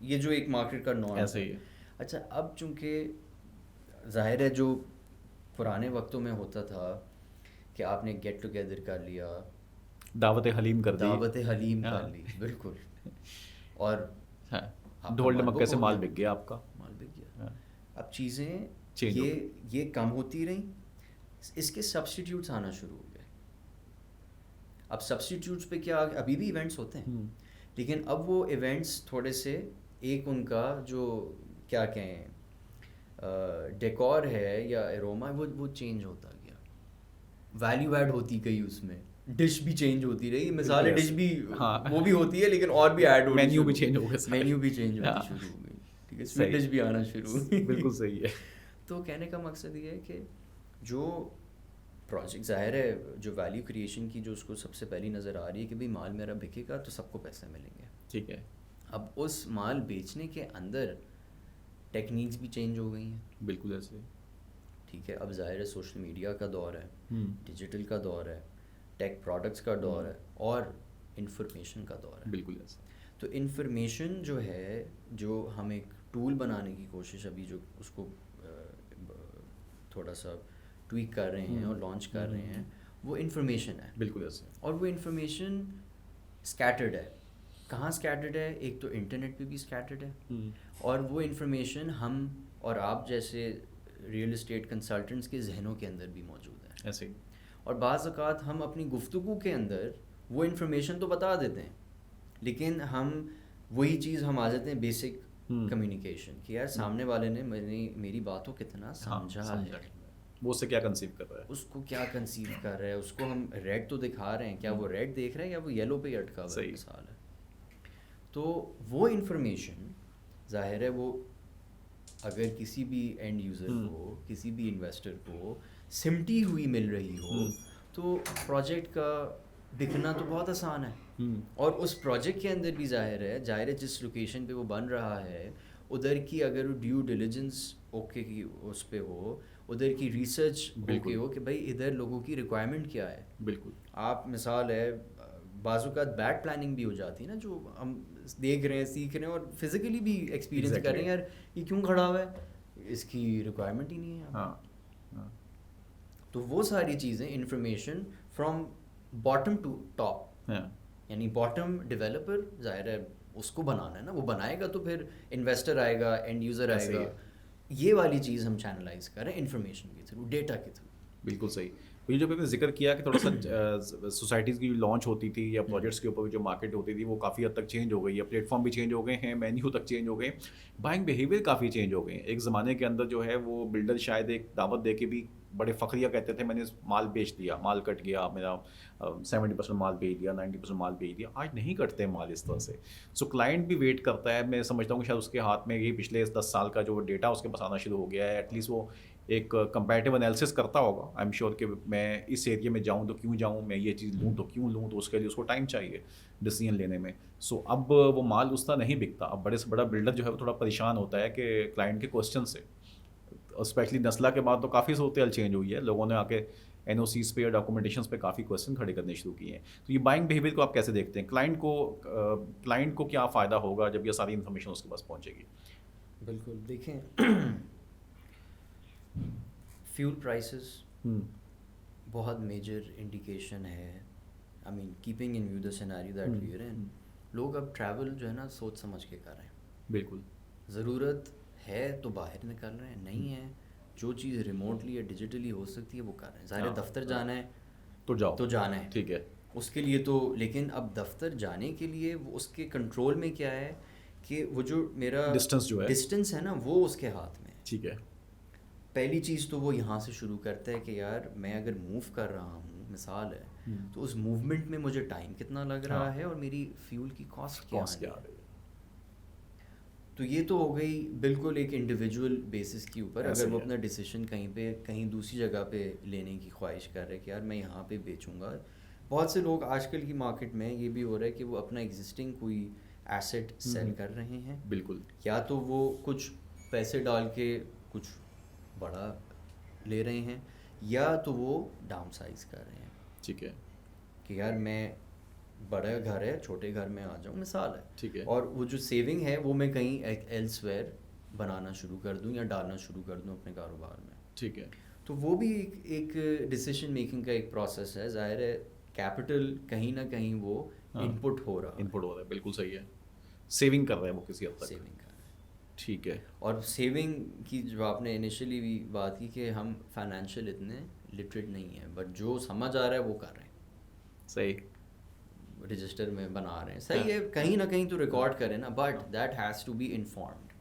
[SPEAKER 1] یہ جو ایک مارکیٹ کا نارم
[SPEAKER 2] ایسا ہی ہے.
[SPEAKER 1] اچھا, اب چونکہ ظاہر ہے جو پرانے وقتوں میں ہوتا تھا کہ آپ نے گیٹ ٹوگیدر کر لیا,
[SPEAKER 2] دعوت حلیم کر
[SPEAKER 1] لی. بالکل. اور
[SPEAKER 2] ڈھول ڈمکے سے مال بک گیا, آپ کا
[SPEAKER 1] مال بک گیا. اب چیزیں یہ کم ہوتی رہیں, اس کے سبسٹیٹیوٹس آنا شروع ہو گئے. اب سبسٹیٹیوٹس پہ کیا, ابھی بھی ایونٹس ہوتے ہیں, لیکن اب وہ ایونٹس تھوڑے سے ایک ان کا جو کیا کہیں ڈیکور ہے یا ایروما, وہ چینج ہوتا گیا, ویلیو ایڈ ہوتی گئی اس میں. ڈش بھی چینج ہوتی رہی, مثال
[SPEAKER 2] Yes.
[SPEAKER 1] ڈش بھی
[SPEAKER 2] ہاں.
[SPEAKER 1] وہ بھی ہوتی ہے لیکن اور بھی ایڈ
[SPEAKER 2] مینیو بھی چینج ہو گئے سارے.
[SPEAKER 1] مینیو بھی چینج
[SPEAKER 2] ہاں.
[SPEAKER 1] ہوتی شروع ہو گئی, ٹھیک ہے, سویٹ
[SPEAKER 2] صحیح.
[SPEAKER 1] ڈش بھی آنا شروع ہوئی.
[SPEAKER 2] بالکل صحیح ہے.
[SPEAKER 1] تو کہنے کا مقصد یہ ہے کہ جو پروجیکٹ ظاہر ہے جو ویلیو کریشن کی جو اس کو سب سے پہلی نظر آ رہی ہے کہ بھائی مال میرا بکے گا تو سب کو پیسے ملیں گے.
[SPEAKER 2] ٹھیک ہے.
[SPEAKER 1] اب اس مال بیچنے کے اندر ٹیکنیکس بھی چینج ہو گئی ہیں.
[SPEAKER 2] بالکل ایسے.
[SPEAKER 1] ٹھیک ہے, اب ظاہر ہے سوشل میڈیا کا دور ہے, ڈیجیٹل کا دور ہے, ٹیک پروڈکٹس کا دور ہے, اور انفارمیشن کا دور ہے.
[SPEAKER 2] بالکل ایسے.
[SPEAKER 1] تو انفارمیشن جو ہے, جو ہم ایک ٹول بنانے کی کوشش ابھی جو اس کو تھوڑا سا ٹویک کر رہے ہیں اور لانچ کر رہے ہیں, وہ انفارمیشن ہے.
[SPEAKER 2] بالکل ایسے.
[SPEAKER 1] اور وہ انفارمیشن اسکیٹرڈ ہے. کہاں اسکیٹرڈ ہے؟ ایک تو انٹرنیٹ پہ بھی اسکیٹرڈ ہے, اور وہ انفارمیشن ہم اور آپ جیسے ریئل اسٹیٹ کنسلٹنٹس کے ذہنوں کے اندر بھی موجود ہے.
[SPEAKER 2] ایسے.
[SPEAKER 1] اور بعض اوقات ہم اپنی گفتگو کے اندر وہ انفارمیشن تو بتا دیتے ہیں, لیکن ہم وہی چیز ہم آ جاتے ہیں بیسک کمیونیکیشن کہ یار سامنے والے نے میری بات کو کتنا سمجھا ہے,
[SPEAKER 2] وہ اس سے کیا کنسیو کر رہا ہے,
[SPEAKER 1] اس کو کیا کنسیو کر رہا ہے, اس کو ہم ریڈ تو دکھا رہے ہیں, کیا وہ ریڈ دیکھ رہا ہے یا وہ یلو پہ ہی اٹکا ہوا ہے, مثال ہے. تو وہ انفارمیشن ظاہر ہے وہ اگر کسی بھی اینڈ یوزر کو, کسی بھی انویسٹر کو سمٹی ہوئی مل رہی ہو تو پروجیکٹ کا بکنا تو بہت آسان ہے. اور اس پروجیکٹ کے اندر بھی ظاہر ہے جس لوکیشن پہ وہ بن رہا ہے ادھر کی اگر ڈیو ڈیلیجنس اوکے کی اس پہ ہو, ادھر کی ریسرچ اوکے ہو کہ بھائی ادھر لوگوں کی ریکوائرمنٹ کیا ہے.
[SPEAKER 2] بالکل.
[SPEAKER 1] آپ مثال ہے بعض اوقات بیڈ پلاننگ بھی ہو جاتی ہے نا, جو ہم دیکھ رہے ہیں, سیکھ رہے ہیں اور فزیکلی بھی ایکسپیرینس کر رہے ہیں, یار یہ کیوں کھڑا ہوا ہے, اس کی ریکوائرمنٹ ہی نہیں ہے. تو وہ ساری چیزیں information from bottom to top, یعنی باٹم ڈیولپر ظاہر ہے اس کو بنانا ہے نا, وہ بنائے گا تو پھر انویسٹر آئے گا, اینڈ یوزر آئے گا. یہ والی چیز ہم چینلائز کر رہے ہیں انفارمیشن کے تھرو, ڈیٹا کے تھرو.
[SPEAKER 2] بالکل صحیح. یہ جو آپ نے ذکر کیا کہ تھوڑا سا سوسائٹیز کی لانچ ہوتی تھی یا پروجیکٹس کے اوپر جو مارکیٹ ہوتی تھی وہ کافی حد تک چینج ہو گئی ہے, پلیٹ فارم بھی چینج ہو گئے ہیں, مینیو تک چینج ہو گئے, بائنگ بیہیویئر کافی چینج ہو گئے ہیں. ایک زمانے کے اندر جو ہے وہ بلڈر شاید ایک دعوت دے کے بھی بڑے فخریہ کہتے تھے میں نے مال بیچ دیا, مال کٹ گیا میرا, 70% مال بیچ دیا, 90% مال بیچ دیا. آج نہیں کٹتے مال اس طرح سے. سو کلائنٹ بھی ویٹ کرتا ہے. میں سمجھتا ہوں کہ شاید اس کے ہاتھ میں یہ پچھلے 10 سال کا جو ڈیٹا اس کے پاس آنا شروع ہو گیا ہے, ایٹ لیسٹ وہ ایک کمپیریٹیو انالیسس کرتا ہوگا. آئی ایم شیور کہ میں اس ایریے میں جاؤں تو کیوں جاؤں, میں یہ چیز لوں تو کیوں لوں, تو اس کے لیے اس کو ٹائم چاہیے ڈیسیجن لینے میں. سو اب وہ مال اس طرح نہیں بکتا. اب بڑے سے بڑا بلڈر جو ہے وہ تھوڑا پریشان ہوتا ہے کہ کلائنٹ کے کوشچن سے, اسپیشلی نسلہ کے بعد تو کافی صورتحال چینج ہوئی ہے. لوگوں نے آ کے این او سیز پہ یا ڈاکومنٹیشنس پہ کافی کوشچن کھڑے کرنے شروع کیے ہیں. تو یہ بائنگ بیہیویئر کو آپ کیسے دیکھتے ہیں؟ کلائنٹ کو کیا فائدہ ہوگا جب یہ ساری انفارمیشن اس کے پاس پہنچے گی؟
[SPEAKER 1] بالکل. دیکھیں فیول پرائسز بہت میجر انڈیکیشن ہے. I mean keeping in view the scenario that we are in, لوگ اب ٹریول جو ہے نا سوچ سمجھ کے کر رہے ہیں.
[SPEAKER 2] بالکل.
[SPEAKER 1] ضرورت ہے تو باہر نکل رہے ہیں, نہیں ہے جو چیز ریموٹلی یا ڈیجیٹلی ہو سکتی ہے وہ کر رہے ہیں. ظاہر دفتر جانا ہے
[SPEAKER 2] تو جاؤ,
[SPEAKER 1] تو جانا ہے,
[SPEAKER 2] ٹھیک ہے,
[SPEAKER 1] اس کے لیے تو. لیکن اب دفتر جانے کے لیے وہ اس کے کنٹرول میں کیا ہے کہ وہ جو میرا ڈسٹینس ہے نا وہ اس کے ہاتھ میں ہے.
[SPEAKER 2] ٹھیک ہے.
[SPEAKER 1] پہلی چیز تو وہ یہاں سے شروع کرتا ہے کہ یار میں اگر موو کر رہا ہوں, مثال ہے, تو اس موومنٹ میں مجھے ٹائم کتنا لگ رہا ہے اور میری فیول کی کاسٹ کیا آ رہی ہے. تو یہ تو ہو گئی بالکل ایک انڈیویجول بیسس کے اوپر. اگر وہ اپنا ڈیسیشن کہیں دوسری جگہ پہ لینے کی خواہش کر رہے کہ یار میں یہاں پہ بیچوں گا. بہت سے لوگ آج کل کی مارکیٹ میں یہ بھی ہو رہا ہے کہ وہ اپنا ایگزسٹنگ کوئی ایسیٹ سیل کر رہے ہیں.
[SPEAKER 2] بالکل.
[SPEAKER 1] یا تو وہ کچھ پیسے ڈال کے کچھ بڑا لے رہے ہیں, یا تو وہ ڈاؤن سائز کر رہے ہیں.
[SPEAKER 2] ٹھیک ہے.
[SPEAKER 1] کہ یار میں بڑا گھر ہے چھوٹے گھر میں آ جاؤں, مثال ہے.
[SPEAKER 2] ٹھیک ہے.
[SPEAKER 1] اور وہ جو سیونگ ہے وہ میں کہیں ایلس ویئر بنانا شروع کر دوں یا ڈالنا شروع کر دوں اپنے کاروبار میں.
[SPEAKER 2] ٹھیک ہے.
[SPEAKER 1] تو وہ بھی ایک ڈیسیشن میکنگ کا ایک پروسیس ہے. ظاہر ہے کیپٹل کہیں نہ کہیں وہ انپٹ ہو رہا
[SPEAKER 2] ہے. بالکل صحیح ہے. سیونگ کر رہے ہیں وہ کسی حد تک.
[SPEAKER 1] سیونگ کر رہے ہیں.
[SPEAKER 2] ٹھیک ہے.
[SPEAKER 1] اور سیونگ کی جو آپ نے انیشلی بھی بات کی کہ ہم فائنینشیل اتنے لٹریٹ نہیں ہیں, بٹ جو سمجھ آ رہا ہے وہ کر رہے ہیں.
[SPEAKER 2] صحیح.
[SPEAKER 1] رجسٹر میں بنا رہے ہیں, صحیح ہے, کہیں نہ کہیں تو ریکارڈ کریں نا, but that has to be informed.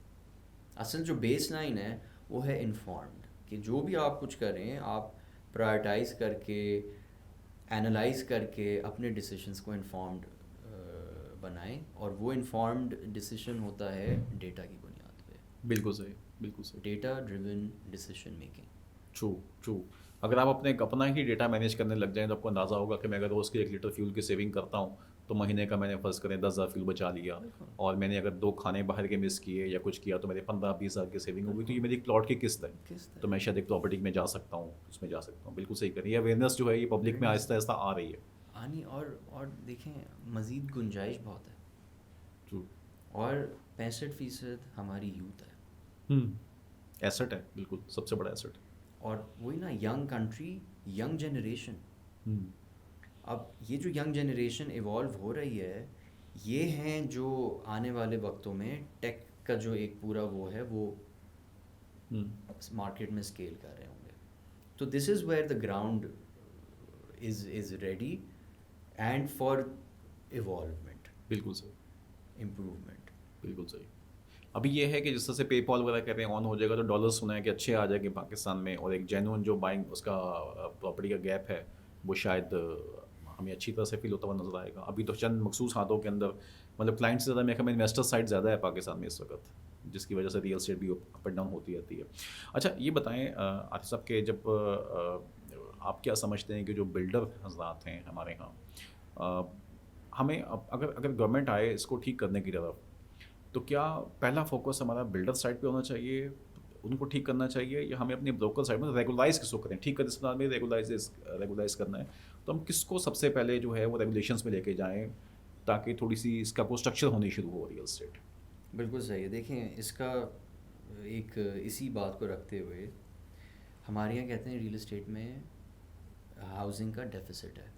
[SPEAKER 1] اصل جو بیس لائن ہے وہ ہے انفارمڈ, کہ جو بھی آپ کچھ کریں آپ پرائرٹائز کر کے اینالائز کر کے اپنے ڈیسیشنس کو انفارمڈ بنائیں، اور وہ انفارمڈ ڈیسیشن ہوتا ہے ڈیٹا کی بنیاد پہ.
[SPEAKER 2] بالکل صحیح، بالکل صحیح.
[SPEAKER 1] Data driven decision making.
[SPEAKER 2] True. اگر آپ اپنا ہی ڈیٹا مینیج کرنے لگ جائیں تو آپ کو اندازہ ہوگا کہ میں اگر روز کے 1 لیٹر فیول کی سیونگ کرتا ہوں تو مہینے کا میں نے فرض کریں 10,000 فیول بچا لیا، اور میں نے اگر 2 کھانے باہر کے مس کیے یا کچھ کیا تو میرے 15-20,000 کی سیونگ ہوگی. تو یہ میری پلاٹ کی قسط ہے، تو میں شاید ایک پراپرٹی میں جا سکتا ہوں، اس میں جا سکتا ہوں. بالکل صحیح کر رہی ہے. اویئرنیس جو ہے یہ پبلک میں آہستہ آہستہ آ رہی ہے.
[SPEAKER 1] اور دیکھیں مزید گنجائش بہت ہے.
[SPEAKER 2] ٹرو.
[SPEAKER 1] اور 65% ہماری یوتھ ہے.
[SPEAKER 2] ایسٹ ہے، بالکل سب سے بڑا ایسٹ.
[SPEAKER 1] اور وہی نا، ینگ کنٹری، ینگ جنریشن. اب یہ جو ینگ جنریشن ایوالو ہو رہی ہے، یہ ہیں جو آنے والے وقتوں میں ٹیک کا جو ایک پورا وہ ہے وہ مارکیٹ میں اسکیل کر رہے ہوں گے. تو this is where the ground is ready and for evolvement.
[SPEAKER 2] بالکل صحیح.
[SPEAKER 1] امپروومنٹ.
[SPEAKER 2] بالکل صحیح. ابھی یہ ہے کہ جس طرح سے پے پال وغیرہ کہتے ہیں آن ہو جائے گا تو ڈالر سنا ہے کہ اچھے آ جائیں گے پاکستان میں، اور ایک جینون جو بائنگ اس کا پراپرٹی کا گیپ ہے وہ شاید ہمیں اچھی طرح سے فیل ہوتا ہوا نظر آئے گا. ابھی تو چند مخصوص ہاتھوں کے اندر، مطلب کلائنٹ سے زیادہ میرے خیال میں انویسٹر سائڈ زیادہ ہے پاکستان میں اس وقت، جس کی وجہ سے ریئل اسٹیٹ بھی اپ اینڈ ڈاؤن ہوتی رہتی ہے. اچھا یہ بتائیں عاطف صاحب کہ جب آپ کیا سمجھتے ہیں کہ جو بلڈر حضرات ہیں ہمارے یہاں، ہمیں اگر گورنمنٹ آئے اس کو ٹھیک کرنے کی طرف، تو کیا پہلا فوکس ہمارا بلڈر سائڈ پہ ہونا چاہیے، ان کو ٹھیک کرنا چاہیے، یا ہمیں اپنے بروکر سائڈ میں ریگولائز کس کو کریں؟ ٹھیک کر اسپتال میں ریگولائز کرنا ہے تو ہم کس کو سب سے پہلے جو ہے وہ ریگولیشنس میں لے کے جائیں تاکہ تھوڑی سی اس کا کوئی اسٹرکچر ہونی شروع ہو ریئل اسٹیٹ؟
[SPEAKER 1] بالکل صحیح ہے. دیکھیں اس کا ایک اسی بات کو رکھتے ہوئے ہمارے یہاں کہتے ہیں ریئل اسٹیٹ میں ہاؤسنگ کا ڈیفیسٹ ہے.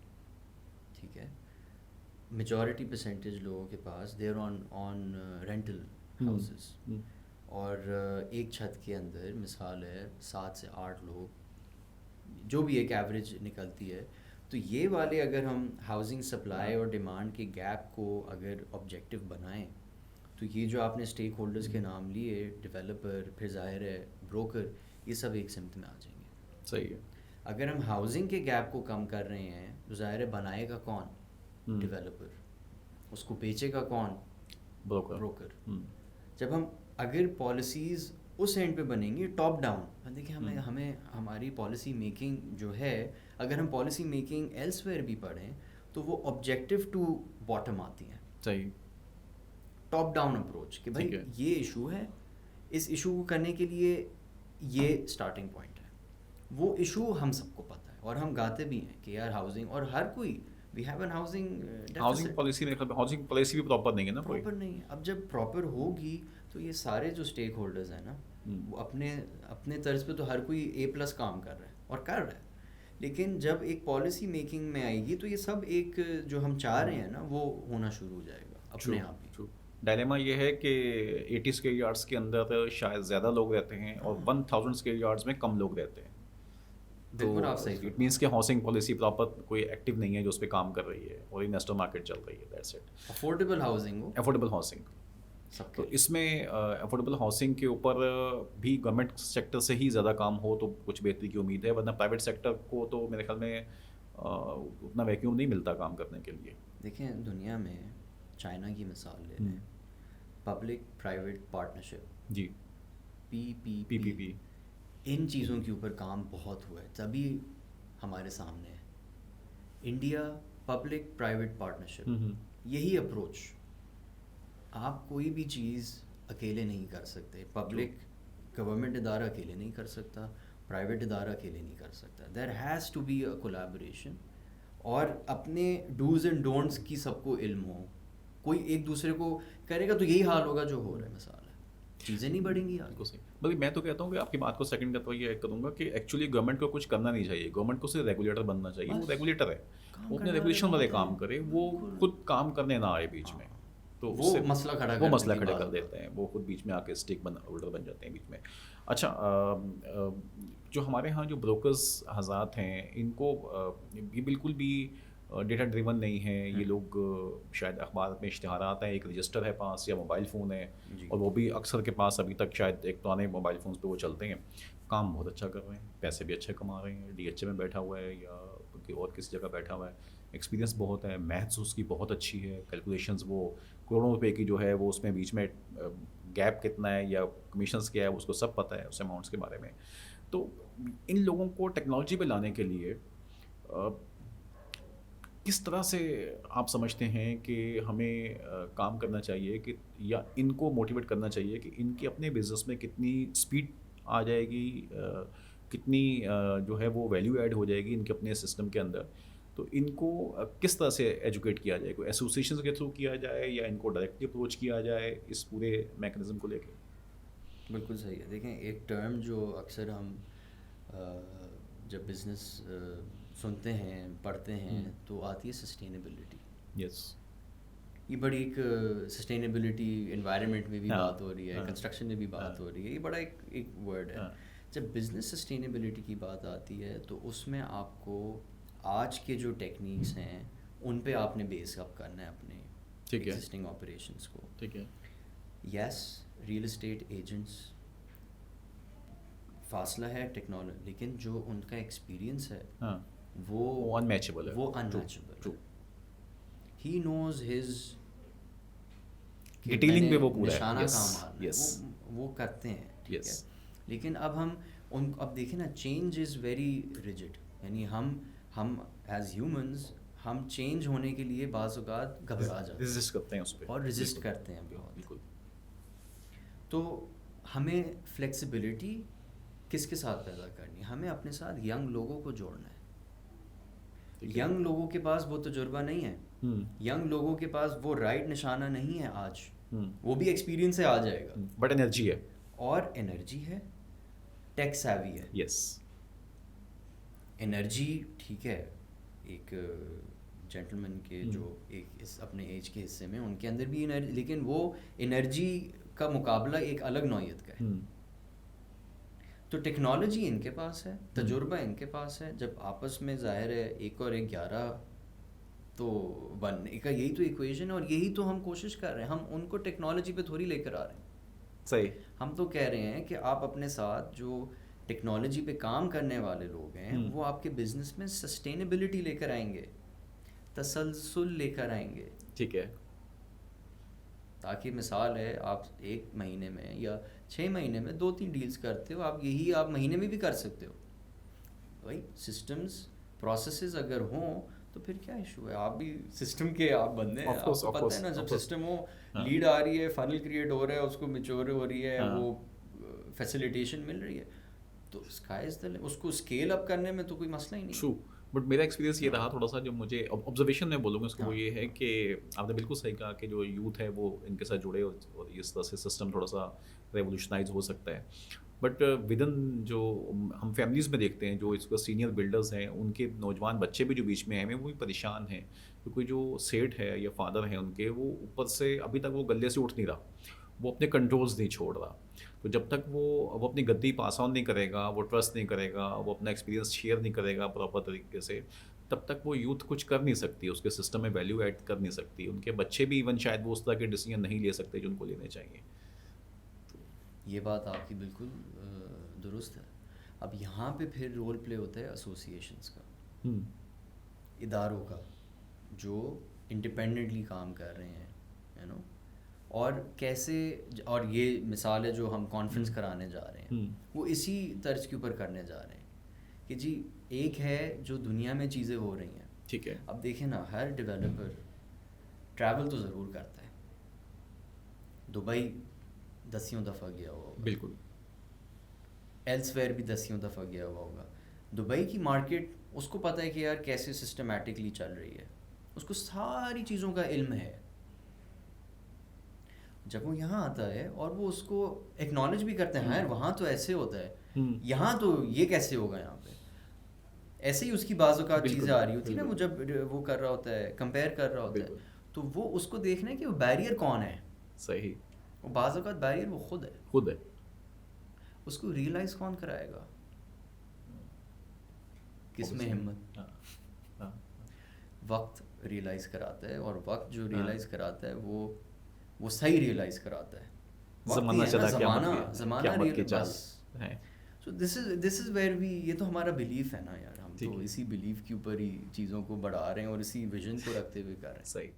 [SPEAKER 1] ٹھیک ہے، میجورٹی پرسنٹیج لوگوں کے پاس دیر آن رینٹل ہاؤسز، اور ایک چھت کے اندر مثال ہے 7 سے 8 لوگ، جو بھی ایک ایوریج نکلتی ہے. تو یہ والے اگر ہم ہاؤسنگ سپلائی اور ڈیمانڈ کے گیپ کو اگر آبجیکٹیو بنائیں تو یہ جو آپ نے اسٹیک ہولڈرز کے نام لیے، ڈیولپر، پھر ظاہر ہے بروکر، یہ سب ایک سمت میں آ جائیں گے.
[SPEAKER 2] صحیح ہے.
[SPEAKER 1] اگر ہم ہاؤسنگ کے گیپ کو کم کر رہے ہیں تو ظاہر ہے بنائے گا کون؟ ڈیولپر. اس کو بیچے گا کون؟ بروکر. جب ہم اگر پالیسیز اس اینڈ پہ بنیں گی ٹاپ ڈاؤن، دیکھیں ہمیں ہماری پالیسی میکنگ جو ہے، اگر ہم پالیسی میکنگ ایلس ویئر بھی پڑھیں تو وہ آبجیکٹیو ٹو باٹم آتی ہیں.
[SPEAKER 2] صحیح.
[SPEAKER 1] ٹاپ ڈاؤن اپروچ کہ بھائی یہ ایشو ہے، اس ایشو کو کرنے کے لیے یہ اسٹارٹنگ پوائنٹ ہے. وہ ایشو ہم سب کو پتہ ہے اور ہم گاتے بھی ہیں کہ یار ہاؤسنگ، اور ہر کوئی we have an
[SPEAKER 2] housing policy بھی پراپر نہیں ہے نا،
[SPEAKER 1] پراپر نہیں ہے. اب جب پراپر ہوگی تو یہ سارے جو اسٹیک ہولڈرز ہیں نا، وہ اپنے طرز پہ تو ہر کوئی A+ کام کر رہا ہے اور کر رہا ہے، لیکن جب ایک پالیسی میکنگ میں آئے گی تو یہ سب ایک جو ہم چاہ رہے ہیں نا وہ ہونا شروع ہو جائے گا اپنے آپ ہی.
[SPEAKER 2] ڈائلیما یہ ہے کہ 80 اسکوائر یارڈس کے اندر شاید زیادہ لوگ رہتے ہیں اور 1000 اسکوائر یارڈس میں کم لوگ رہتے ہیں.
[SPEAKER 1] بالکل آپ صحیح.
[SPEAKER 2] اٹ مینس کہ ہاؤسنگ پالیسی پراپر کوئی ایکٹیو نہیں ہے جو اس پہ کام کر رہی ہے، اور انویسٹر مارکیٹ چل رہی ہے. That's it.
[SPEAKER 1] Affordable housing who,
[SPEAKER 2] affordable housing. تو اس میں افورڈیبل ہاؤسنگ کے اوپر بھی گورنمنٹ سیکٹر سے ہی زیادہ کام ہو تو کچھ بہتری کی امید ہے، ورنہ پرائیویٹ سیکٹر کو تو میرے خیال میں اتنا ویکیوم نہیں ملتا کام کرنے کے لیے.
[SPEAKER 1] دیکھیں دنیا میں چائنا کی مثال لے لیں، پبلک پرائیویٹ پارٹنرشپ،
[SPEAKER 2] جی،
[SPEAKER 1] PPP، ان چیزوں کے اوپر کام بہت ہوا ہے، تبھی ہمارے سامنے ہے. انڈیا پبلک پرائیویٹ پارٹنرشپ، یہی اپروچ. آپ کوئی بھی چیز اکیلے نہیں کر سکتے. پبلک گورنمنٹ ادارہ اکیلے نہیں کر سکتا، پرائیویٹ ادارہ اکیلے نہیں کر سکتا. There has to be a collaboration, اور اپنے ڈوز اینڈ ڈونٹس کی سب کو علم ہو. کوئی ایک دوسرے کو کرے گا تو یہی حال ہوگا جو ہو رہا ہے. مثال ہے، چیزیں نہیں بڑھیں گی.
[SPEAKER 2] بالکل صحیح. بلکہ میں تو کہتا ہوں کہ آپ کی بات کو سیکنڈ کرتا ہوا یہ ایڈ کروں گا کہ ایکچولی گورنمنٹ کو کچھ کرنا نہیں چاہیے. گورنمنٹ کو صرف ریگولیٹر بننا چاہیے. وہ ریگولیٹر ہے، وہ اپنے ریگولیشن والے کام کرے، وہ خود کام کرنے نہ آئے بیچ میں. تو
[SPEAKER 1] وہ مسئلہ
[SPEAKER 2] کھڑا کر دیتے ہیں، وہ خود بیچ میں آ کے اسٹیک ہولڈر بن جاتے ہیں بیچ میں. اچھا، جو ہمارے ہاں جو بروکرز حضرات ہیں ان کو یہ بالکل بھی ڈیٹا ڈریون نہیں ہے. یہ لوگ شاید اخبار میں اشتہارات ہیں، ایک رجسٹر ہے پاس یا موبائل فون ہے، اور وہ بھی اکثر کے پاس ابھی تک شاید ایک پرانے موبائل فونس پہ وہ چلتے ہیں. کام بہت اچھا کر رہے ہیں، پیسے بھی اچھے کما رہے ہیں، DHA میں بیٹھا ہوا ہے یا کہ اور کسی جگہ بیٹھا ہوا ہے, ایکسپیرینس بہت ہے, میتھس اس کی بہت اچھی ہے, کیلکولیشنز وہ کروڑوں روپے کی جو ہے وہ اس میں بیچ میں گیپ کتنا ہے یا کمیشنز کیا ہے اس کو سب پتہ ہے اس اماؤنٹس کے بارے میں. تو ان لوگوں کو ٹیکنالوجی پہ لانے کے لیے کس طرح سے آپ سمجھتے ہیں کہ ہمیں کام کرنا چاہیے کہ یا ان کو موٹیویٹ کرنا چاہیے کہ ان کے اپنے بزنس میں کتنی اسپیڈ آ جائے گی, کتنی جو ہے وہ ویلیو ایڈ ہو جائے گی ان کے اپنے سسٹم کے اندر, تو ان کو کس طرح سے ایجوکیٹ کیا جائے, کوئی ایسوسیشنز کے تھرو کیا جائے یا ان کو ڈائریکٹلی اپروچ کیا جائے اس پورے میکنزم کو لے کے؟
[SPEAKER 1] بالکل صحیح ہے. دیکھیں ایک ٹرم جو اکثر ہم جب بزنس سنتے ہیں پڑھتے ہیں تو آتی ہے سسٹینیبلٹی.
[SPEAKER 2] یس,
[SPEAKER 1] یہ بڑی ایک سسٹینیبلٹی انوائرمنٹ میں بھی بات ہو رہی ہے, کنسٹرکشن میں بھی بات ہو رہی ہے, یہ بڑا ایک ورڈ ہے. جب بزنس سسٹینیبلٹی کی بات آتی ہے تو اس میں آپ کو آج کے جو ٹیکنیکس ہیں ان پہ آپ نے بیس اپ کرنا ہے اپنے ایگزسٹنگ آپریشنس کو.
[SPEAKER 2] ٹھیک ہے.
[SPEAKER 1] یس, ریئل اسٹیٹ ایجنٹس فاصلہ ہے ٹیکنالوجی, لیکن جو ان کا ایکسپیرینس ہے وہ
[SPEAKER 2] انمیچبل ہے,
[SPEAKER 1] وہ انمیچبل. ہی نوز ہز
[SPEAKER 2] ڈیٹیلنگ پہ وہ پورا ہے,
[SPEAKER 1] نشانہ کام مارنا وہ کرتے ہیں. ٹھیک ہے, لیکن اب ہم ان اب دیکھیں نا, چینج از ویری ریجڈ. یعنی ہم ایز ہیومنز ہم چینج ہونے کے لیے بعض اوقات گھبرا جاتے ہیں,
[SPEAKER 2] ریزسٹ کرتے ہیں اس پہ,
[SPEAKER 1] اور ریزسٹ کرتے ہیں بہت.
[SPEAKER 2] بالکل.
[SPEAKER 1] تو ہمیں فلیکسیبلٹی کس کے ساتھ پیدا کرنی ہے؟ ہمیں اپنے ساتھ ینگ لوگوں کو جوڑنا ہے. ینگ لوگوں کے پاس وہ تجربہ نہیں ہے, ینگ لوگوں کے پاس وہ رائٹ نشانہ نہیں ہے آج, وہ بھی ایکسپیرینس سے آ جائے گا,
[SPEAKER 2] بٹ انرجی ہے,
[SPEAKER 1] اور انرجی ہے, ٹیک سیوی ہے.
[SPEAKER 2] یس,
[SPEAKER 1] انرجی ٹھیک ہے, ایک جینٹلمین کے جو ایک اپنے ایج کے حصے میں ان کے اندر بھی انرجی, لیکن وہ انرجی کا مقابلہ ایک الگ نوعیت کا ہے. تو ٹیکنالوجی ان کے پاس ہے, تجربہ ان کے پاس ہے, جب آپس میں ظاہر ہے 1 اور 1 11 تو بننے کا یہی تو ایکویشن ہے, اور یہی تو ہم کوشش کر رہے ہیں. ہم ان کو ٹیکنالوجی پہ تھوڑی لے کر آ رہے ہیں.
[SPEAKER 2] صحیح.
[SPEAKER 1] ہم تو کہہ رہے ہیں کہ آپ اپنے ساتھ جو ٹیکنالوجی پہ کام کرنے والے لوگ ہیں وہ آپ کے بزنس میں سسٹینیبلٹی لے کر آئیں گے, تسلسل لے کر آئیں گے.
[SPEAKER 2] ٹھیک ہے.
[SPEAKER 1] تاکہ مثال ہے, آپ 1 مہینے میں یا 6 مہینے میں 2-3 ڈیلز کرتے ہو, آپ یہی آپ مہینے میں بھی کر سکتے ہو. بھائی سسٹمز پروسیسز اگر ہوں تو پھر کیا ایشو ہے, آپ بھی سسٹم کے آپ بندے ہیں. آپ کو پتہ ہے نا, جب سسٹم ہو, لیڈ آ رہی ہے, فنل کریٹ ہو رہا ہے, اس کو میچور ہو رہی ہے, وہ فیسیلیٹیشن مل رہی ہے, تو اسکائی از دا لمٹ. اس کو اسکیل اپ کرنے میں تو کوئی مسئلہ ہی نہیں.
[SPEAKER 2] ٹرو, بٹ میرا ایکسپیرینس یہ رہا تھوڑا سا, جو مجھے آبزرویشن میں بولوں گا اس کو, وہ یہ ہے کہ آپ نے بالکل صحیح کہا کہ جو یوتھ ہے وہ ان کے ساتھ جڑے, اور اس طرح سے سسٹم تھوڑا سا ریولیوشنائز ہو سکتا ہے. بٹ ود ان جو ہم فیملیز میں دیکھتے ہیں, جو اس کو سینئر بلڈرز ہیں, ان کے نوجوان بچے بھی جو بیچ میں ہیں وہ بھی پریشان ہیں, کیونکہ جو سیٹ ہے یا فادر ہیں ان کے, وہ اوپر سے ابھی تک وہ گلے سے اٹھ نہیں رہا, وہ اپنے کنٹرولز نہیں چھوڑ رہا. تو جب تک وہ اپنی گدی پاس آن نہیں کرے گا, وہ ٹرسٹ نہیں کرے گا, وہ اپنا ایکسپیرینس شیئر نہیں کرے گا پراپر طریقے سے, تب تک وہ یوتھ کچھ کر نہیں سکتی, اس کے سسٹم میں ویلیو ایڈ کر نہیں سکتی. ان کے بچے بھی ایون شاید وہ اس طرح کے ڈیسیجن نہیں لے سکتے جو ان کو لینے چاہیے.
[SPEAKER 1] یہ بات آپ کی بالکل درست ہے. اب یہاں پہ پھر رول پلے ہوتا ہے ایسوسیشنس کا, اداروں کا, جو انڈیپینڈنٹلی کام کر رہے ہیں, یو نو. اور کیسے, اور یہ مثال ہے جو ہم کانفرنس کرانے جا رہے ہیں, وہ اسی طرز کے اوپر کرنے جا رہے ہیں کہ جی ایک ہے جو دنیا میں چیزیں ہو رہی ہیں.
[SPEAKER 2] ٹھیک ہے.
[SPEAKER 1] اب دیکھیں نا, ہر ڈیولپر ٹریول تو ضرور کرتا ہے. دبئی 10 دفعہ گیا ہوا ہوگا,
[SPEAKER 2] بالکل.
[SPEAKER 1] ایلس ویئر بھی 10 دفعہ گیا ہوا ہوگا. دبئی کی مارکیٹ اس کو پتہ ہے کہ یار کیسے سسٹمیٹکلی چل رہی ہے, اس کو ساری چیزوں کا علم ہے. جب وہ یہاں آتا ہے اور وہ اس کو ایکنالج بھی کرتے ہیں, یار وہاں تو ایسے ہوتا ہے, یہاں تو یہ کیسے ہوگا یہاں پہ, ایسے ہی اس کی بعض اوقات چیزیں آ رہی ہوتی ہیں نا. وہ جب وہ کر رہا ہوتا ہے, کمپیئر کر رہا ہوتا ہے, تو وہ اس کو دیکھنا ہے کہ وہ بیریئر کون ہے.
[SPEAKER 2] صحیح.
[SPEAKER 1] وہ بعض اوقات بیریئر وہ خود ہے. اس کو ریئلائز کون کرائے گا, کس میں ہمت. وقت ریئلائز کراتا ہے, اور وقت جو ریئلائز کراتا ہے وہ صحیح ریئلائز کراتا ہے. زمانہ سو دس از ویئر وی، یہ تو ہمارا بلیف ہے نا یار، ہم
[SPEAKER 2] ٹھیک
[SPEAKER 1] تو
[SPEAKER 2] ہے.
[SPEAKER 1] اسی بلیف کے اوپر ہی چیزوں کو بڑھا رہے ہیں اور اسی ویژن کو رکھتے ہوئے کر رہے ہیں.
[SPEAKER 2] صحیح.